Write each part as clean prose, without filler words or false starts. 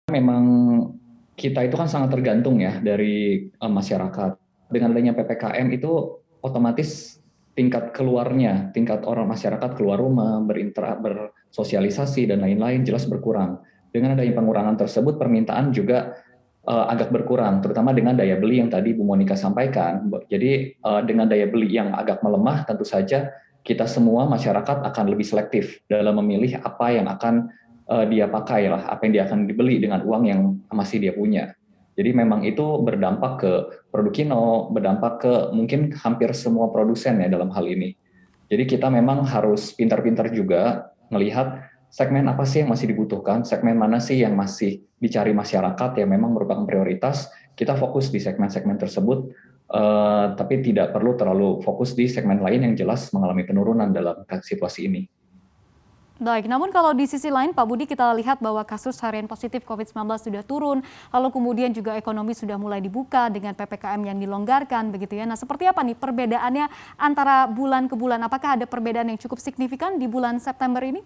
Memang kita itu kan sangat tergantung ya dari masyarakat. Dengan adanya PPKM itu otomatis tingkat keluarnya, tingkat orang masyarakat keluar rumah, bersosialisasi dan lain-lain jelas berkurang. Dengan adanya pengurangan tersebut, permintaan juga agak berkurang, terutama dengan daya beli yang tadi Bu Monika sampaikan. Jadi dengan daya beli yang agak melemah, tentu saja kita semua masyarakat akan lebih selektif dalam memilih apa yang akan dia pakai lah, apa yang dia akan dibeli dengan uang yang masih dia punya. Jadi memang itu berdampak ke produk Kino, berdampak ke mungkin hampir semua produsen ya dalam hal ini. Jadi kita memang harus pintar-pintar juga melihat segmen apa sih yang masih dibutuhkan, segmen mana sih yang masih dicari masyarakat yang memang merupakan prioritas. Kita fokus di segmen-segmen tersebut, tapi tidak perlu terlalu fokus di segmen lain yang jelas mengalami penurunan dalam situasi ini. Baik, namun kalau di sisi lain Pak Budi kita lihat bahwa kasus harian positif COVID-19 sudah turun, lalu kemudian juga ekonomi sudah mulai dibuka dengan PPKM yang dilonggarkan begitu ya. Nah, seperti apa nih perbedaannya antara bulan ke bulan? Apakah ada perbedaan yang cukup signifikan di bulan September ini?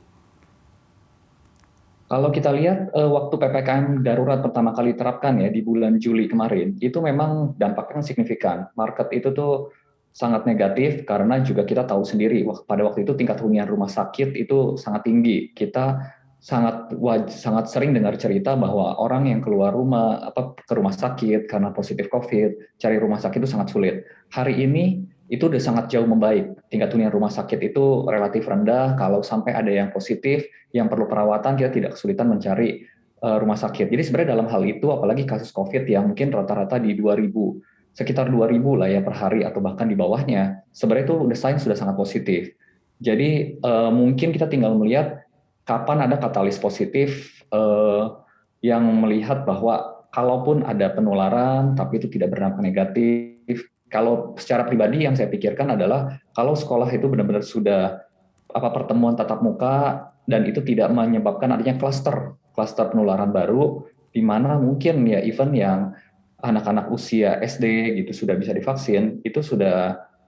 Kalau kita lihat waktu PPKM darurat pertama kali diterapkan ya di bulan Juli kemarin, itu memang dampaknya signifikan. Market itu tuh sangat negatif karena juga kita tahu sendiri pada waktu itu tingkat hunian rumah sakit itu sangat tinggi. Kita sangat sering dengar cerita bahwa orang yang keluar rumah ke rumah sakit karena positif COVID, cari rumah sakit itu sangat sulit. Hari ini itu udah sangat jauh membaik. Tingkat hunian rumah sakit itu relatif rendah. Kalau sampai ada yang positif, yang perlu perawatan, kita tidak kesulitan mencari rumah sakit. Jadi sebenarnya dalam hal itu, apalagi kasus COVID yang mungkin rata-rata di 2000, sekitar 2000 lah ya per hari atau bahkan di bawahnya, sebenarnya itu sudah sangat positif. Jadi mungkin kita tinggal melihat kapan ada katalis positif yang melihat bahwa kalaupun ada penularan, tapi itu tidak berdampak negatif. Kalau secara pribadi yang saya pikirkan adalah kalau sekolah itu benar-benar sudah pertemuan tatap muka dan itu tidak menyebabkan adanya klaster penularan baru, di mana mungkin ya event yang anak-anak usia SD gitu sudah bisa divaksin, itu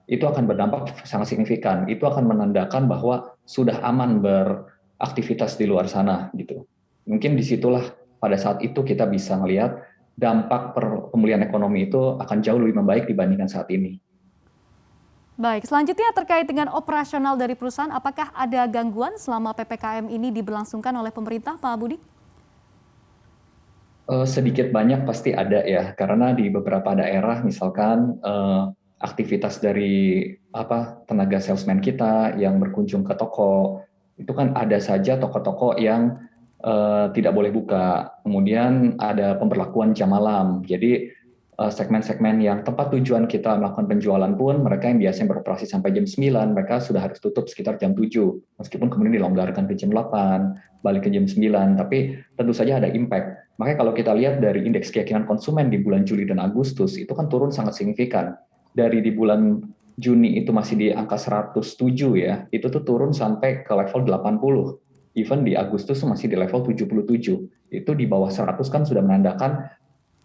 akan berdampak sangat signifikan. Itu akan menandakan bahwa sudah aman beraktivitas di luar sana gitu. Mungkin disitulah pada saat itu kita bisa melihat dampak pemulihan ekonomi itu akan jauh lebih membaik dibandingkan saat ini. Baik, selanjutnya terkait dengan operasional dari perusahaan, apakah ada gangguan selama PPKM ini diberlangsungkan oleh pemerintah, Pak Budi? Sedikit banyak pasti ada ya, karena di beberapa daerah misalkan aktivitas dari tenaga salesman kita yang berkunjung ke toko, itu kan ada saja toko-toko yang tidak boleh buka. Kemudian ada pemberlakuan jam malam. Jadi segmen-segmen yang tempat tujuan kita melakukan penjualan pun, mereka yang biasanya beroperasi sampai jam 9, mereka sudah harus tutup sekitar jam 7. Meskipun kemudian dilonggarkan ke jam 8, balik ke jam 9, tapi tentu saja ada impact. Makanya kalau kita lihat dari indeks keyakinan konsumen di bulan Juli dan Agustus, itu kan turun sangat signifikan. Dari di bulan Juni itu masih di angka 107 ya, itu tuh turun sampai ke level 80. Even di Agustus masih di level 77. Itu di bawah 100 kan sudah menandakan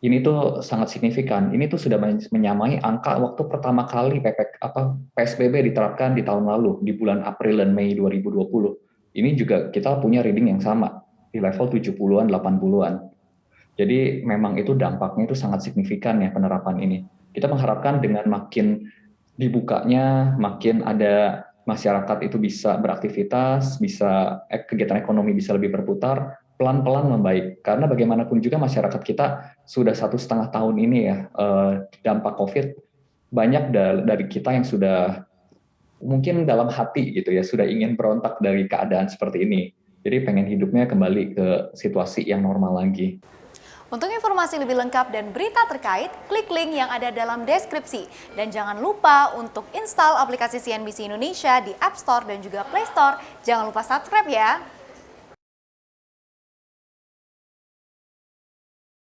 ini tuh sangat signifikan. Ini tuh sudah menyamai angka waktu pertama kali PSBB diterapkan di tahun lalu, di bulan April dan Mei 2020. Ini juga kita punya reading yang sama, di level 70-an, 80-an. Jadi memang itu dampaknya itu sangat signifikan ya penerapan ini. Kita mengharapkan dengan makin dibukanya, makin ada masyarakat itu bisa beraktivitas, bisa kegiatan ekonomi bisa lebih berputar, pelan-pelan membaik. Karena bagaimanapun juga masyarakat kita sudah 1,5 tahun ini ya dampak COVID, banyak dari kita yang sudah mungkin dalam hati gitu ya sudah ingin berontak dari keadaan seperti ini. Jadi pengen hidupnya kembali ke situasi yang normal lagi. Untuk informasi lebih lengkap dan berita terkait, klik link yang ada dalam deskripsi. Dan jangan lupa untuk install aplikasi CNBC Indonesia di App Store dan juga Play Store. Jangan lupa subscribe ya.